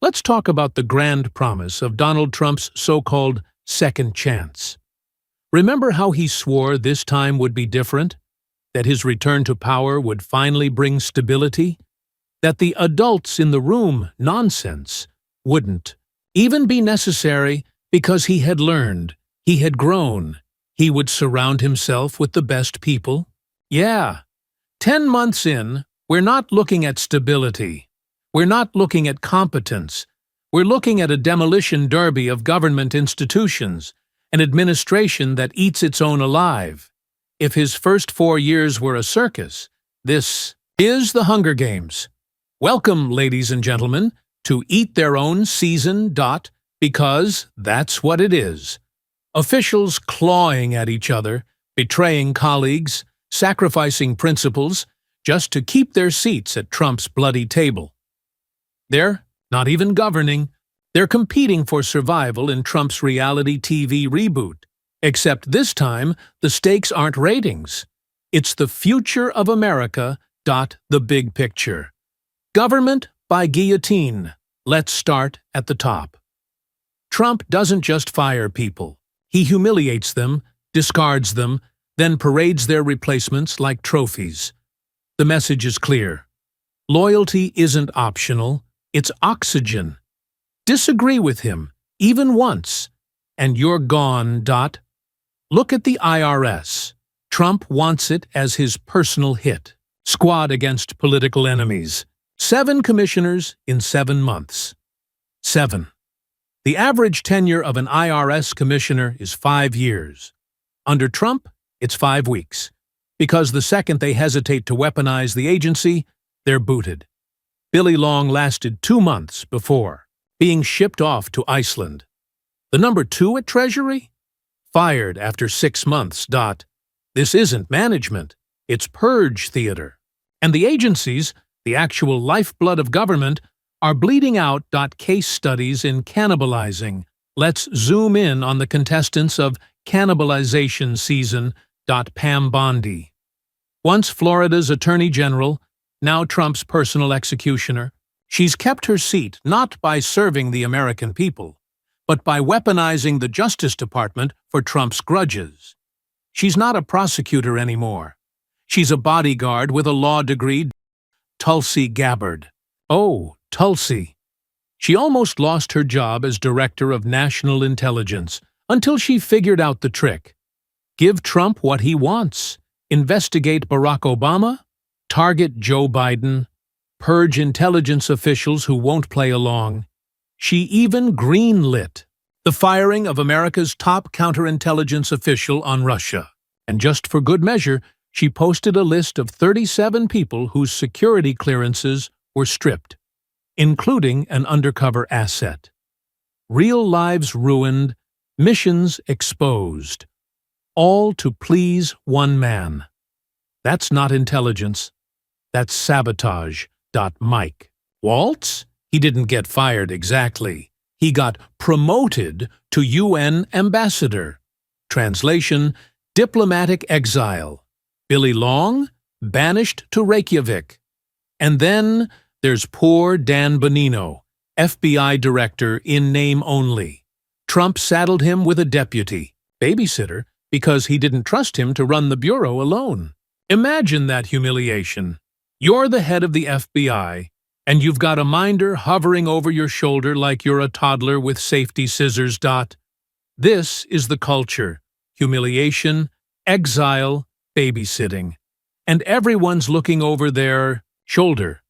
Let's talk about the grand promise of Donald Trump's so-called second chance. Remember how he swore this time would be different? That his return to power would finally bring stability? That the adults in the room nonsense wouldn't even be necessary because he had learned, he had grown, he would surround himself with the best people? Yeah. 10 months in, we're not looking at stability. We're not looking at competence. We're looking at a demolition derby of government institutions, an administration that eats its own alive. If his first 4 years were a circus, this is the Hunger Games. Welcome, ladies and gentlemen, to Eat Their Own Season. Because that's what it is. Officials clawing at each other, betraying colleagues, sacrificing principles, just to keep their seats at Trump's bloody table. They're not even governing. They're competing for survival in Trump's reality TV reboot. Except this time, the stakes aren't ratings. It's the future of America. The big picture. Government by guillotine. Let's start at the top. Trump doesn't just fire people. He humiliates them, discards them, then parades their replacements like trophies. The message is clear. Loyalty isn't optional. It's oxygen. Disagree with him, even once, and you're gone. Look at the IRS. Trump wants it as his personal hit. Squad against political enemies. 7 commissioners in 7 months. 7. The average tenure of an IRS commissioner is 5 years. Under Trump, it's 5 weeks. Because the second they hesitate to weaponize the agency, they're booted. Billy Long lasted 2 months before being shipped off to Iceland. The number 2 at Treasury? Fired after 6 months. This isn't management, it's purge theater. And the agencies, the actual lifeblood of government, are bleeding out. Case studies in Cannibalizing. Let's zoom in on the contestants of Cannibalization season. Pam Bondi. Once Florida's Attorney General, now Trump's personal executioner, she's kept her seat not by serving the American people, but by weaponizing the Justice Department for Trump's grudges. She's not a prosecutor anymore. She's a bodyguard with a law degree. Tulsi Gabbard. Oh, Tulsi. She almost lost her job as Director of National Intelligence until she figured out the trick. Give Trump what he wants. Investigate Barack Obama, target Joe Biden, purge intelligence officials who won't play along. She even greenlit the firing of America's top counterintelligence official on Russia. And just for good measure, she posted a list of 37 people whose security clearances were stripped, including an undercover asset. Real lives ruined, missions exposed, all to please one man. That's not intelligence. That's sabotage. Mike Waltz? He didn't get fired exactly. He got promoted to UN ambassador. Translation, diplomatic exile. Billy Long, banished to Reykjavik. And then there's poor Dan Bonino, FBI director in name only. Trump saddled him with a deputy, babysitter, because he didn't trust him to run the bureau alone. Imagine that humiliation. You're the head of the FBI, and you've got a minder hovering over your shoulder like you're a toddler with safety scissors. This is the culture. Humiliation, exile, babysitting. And everyone's looking over their shoulder,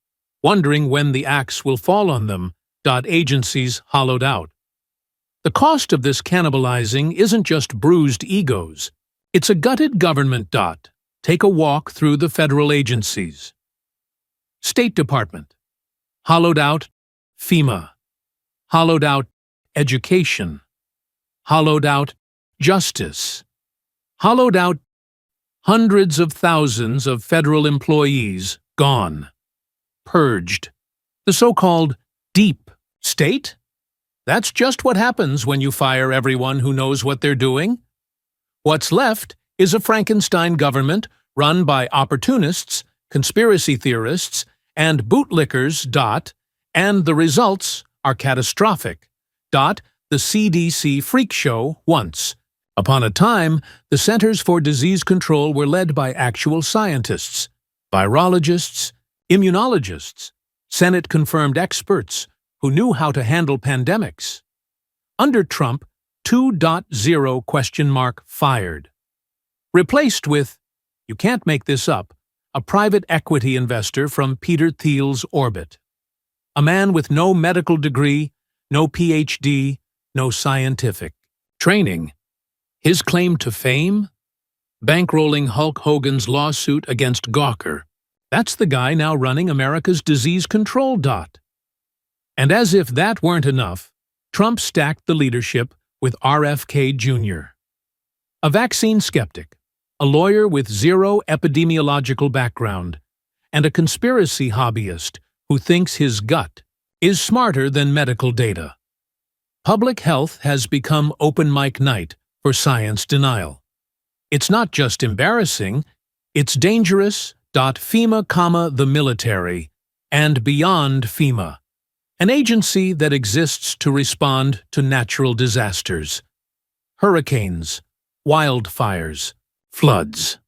wondering when the axe will fall on them. Agencies hollowed out. The cost of this cannibalizing isn't just bruised egos. It's a gutted government. Take a walk through the federal agencies. State Department. Hollowed out FEMA. Hollowed out education. Hollowed out justice. Hollowed out hundreds of thousands of federal employees gone. Purged. The so-called deep state? That's just what happens when you fire everyone who knows what they're doing. What's left is a Frankenstein government run by opportunists, conspiracy theorists, and bootlickers. And the results are catastrophic. The CDC freak show once. Upon a time, the Centers for Disease Control were led by actual scientists, virologists, immunologists, Senate-confirmed experts who knew how to handle pandemics. Under Trump, 2.0 fired. Replaced with, you can't make this up, a private equity investor from Peter Thiel's orbit. A man with no medical degree, no PhD, no scientific training. His claim to fame? Bankrolling Hulk Hogan's lawsuit against Gawker. That's the guy now running America's disease control. And as if that weren't enough, Trump stacked the leadership with RFK Jr., a vaccine skeptic, a lawyer with zero epidemiological background, and a conspiracy hobbyist who thinks his gut is smarter than medical data. Public health has become open mic night for science denial. It's not just embarrassing, it's dangerous. FEMA, the military, and beyond FEMA, an agency that exists to respond to natural disasters. Hurricanes, wildfires, floods.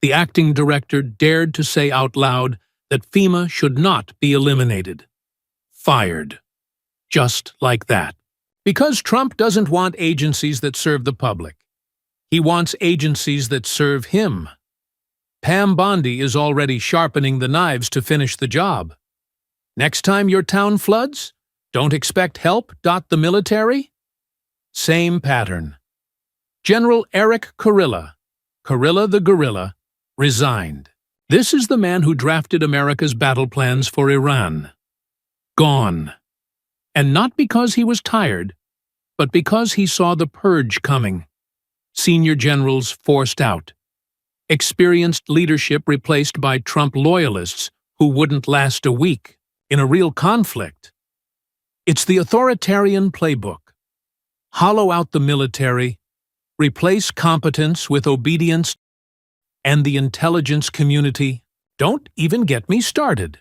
The acting director dared to say out loud that FEMA should not be eliminated. Fired. Just like that. Because Trump doesn't want agencies that serve the public. He wants agencies that serve him. Pam Bondi is already sharpening the knives to finish the job. Next time your town floods, don't expect help. The military? Same pattern. General Eric Kurilla the gorilla, resigned. This is the man who drafted America's battle plans for Iran. Gone. And not because he was tired, but because he saw the purge coming. Senior generals forced out. Experienced leadership replaced by Trump loyalists who wouldn't last a week in a real conflict. It's the authoritarian playbook. Hollow out the military, replace competence with obedience, and the intelligence community. Don't even get me started.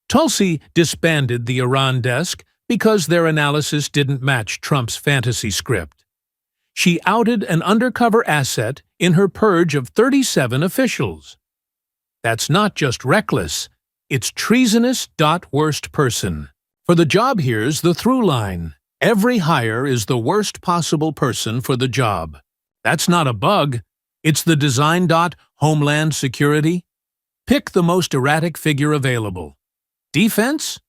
Tulsi disbanded the Iran desk because their analysis didn't match Trump's fantasy script. She outed an undercover asset in her purge of 37 officials. That's not just reckless, it's treasonous. Worst person. For the job, here's the through line. Every hire is the worst possible person for the job. That's not a bug, it's the design. Homeland Security. Pick the most erratic figure available. Defense?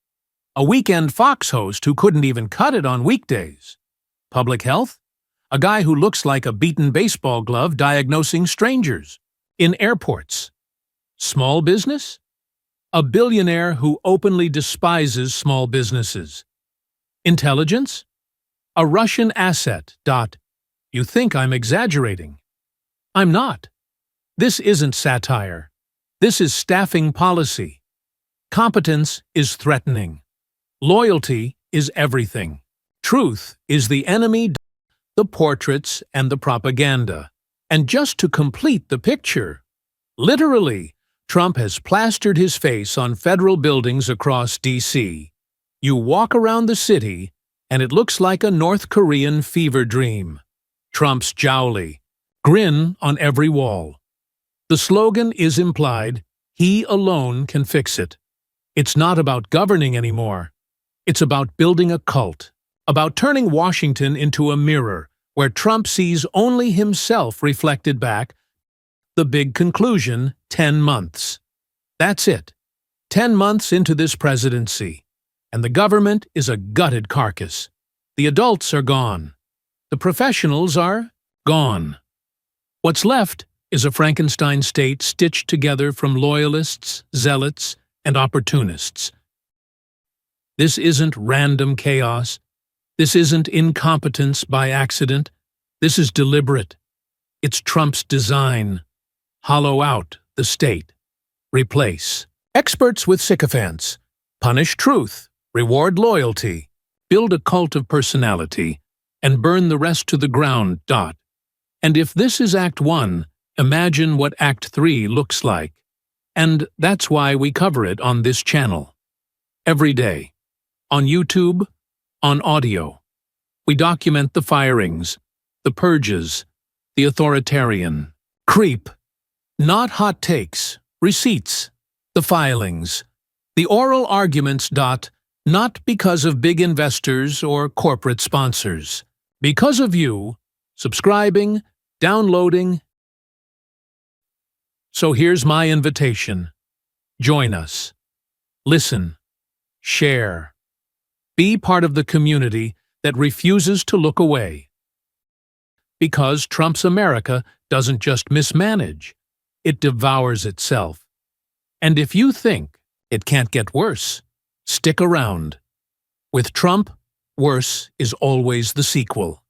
A weekend Fox host who couldn't even cut it on weekdays. Public health? A guy who looks like a beaten baseball glove diagnosing strangers in airports. Small business? A billionaire who openly despises small businesses. Intelligence? A Russian asset. You think I'm exaggerating? I'm not. This isn't satire. This is staffing policy. Competence is threatening. Loyalty is everything. Truth is the enemy. The portraits and the propaganda. And just to complete the picture, literally, Trump has plastered his face on federal buildings across D.C. You walk around the city, and it looks like a North Korean fever dream. Trump's jowly, grin on every wall. The slogan is implied, he alone can fix it. It's not about governing anymore. It's about building a cult. About turning Washington into a mirror where Trump sees only himself reflected back. The big conclusion, 10 months. That's it. 10 months into this presidency. And the government is a gutted carcass. The adults are gone. The professionals are gone. What's left is a Frankenstein state stitched together from loyalists, zealots, and opportunists. This isn't random chaos. This isn't incompetence by accident. This is deliberate. It's Trump's design. Hollow out the state. Replace experts with sycophants. Punish truth. Reward loyalty. Build a cult of personality. And burn the rest to the ground. And if this is Act 1, imagine what Act 3 looks like. And that's why we cover it on this channel. Every day. On YouTube, On audio, we document the firings, the purges, the authoritarian creep. Not hot takes, receipts, the filings, the oral arguments. Not because of big investors or corporate sponsors. Because of you, subscribing, downloading. So here's my invitation. Join us. Listen. Share. Be part of the community that refuses to look away. Because Trump's America doesn't just mismanage, it devours itself. And if you think it can't get worse, stick around. With Trump, worse is always the sequel.